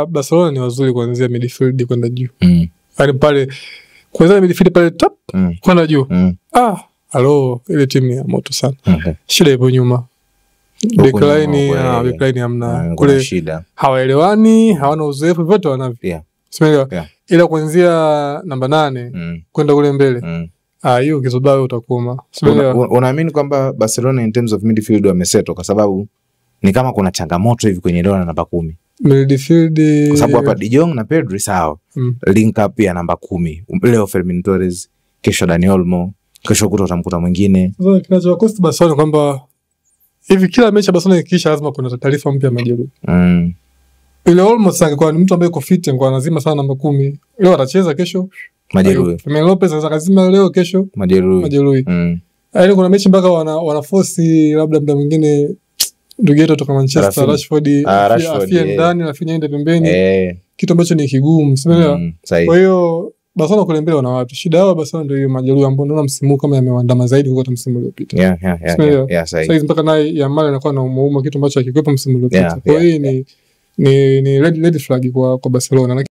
Barcelona ni wazuri kuanzia midfield kwenda juu. Yaani pale kuanzia midfield pale top kwenda juu. Ile timu ya moto sana. Shida ipo nyuma. Backline hamna. Kule shida. Hawaelewani, hawana uzoefu, vyote wanavyo. Umeelewa? Ila kuanzia namba 8 kwenda kule mbele. Hiyo kizobao utakoma. Unaamini kwamba Barcelona in terms of midfield wameseto kwa sababu ni kama kuna changamoto hivi kwenye eneo la namba 10. Midfield kwa sababu hapa De Jong na Pedri sawa. Link up ya namba 10. Leo Fermin Torres, kesho Dani Olmo, kesho utamkuta mwingine. Sasa kinachowakosti Barcelona kwamba hivi kila mechi ya Barcelona ikisha lazima kuna taarifa mpya majeruhi. Ile Olmo angekuwa ni mtu ambaye yuko fit ngwa lazima sana namba 10. Leo atacheza kesho majeruhi. Fermin Lopez lazima leo kesho majeruhi. Yaani kuna mechi mpaka wana force labda muda mwingine ndugu yetu kutoka Manchester Rashford afie ndani Rafinha aende pembeni. Kitu ambacho ni kigumu, umeelewa? Kwa hiyo Barcelona kule mbele wana watu. Shida yao Barcelona ndio hiyo majeruhi ambao ndio msimu kama yamewaandama zaidi kuliko msimu uliopita. Sasa mpaka naye Yamal anakuwa na umuhimu kitu ambacho hakikuwepo msimu uliopita. Kwa hiyo ni red flag kwa Barcelona.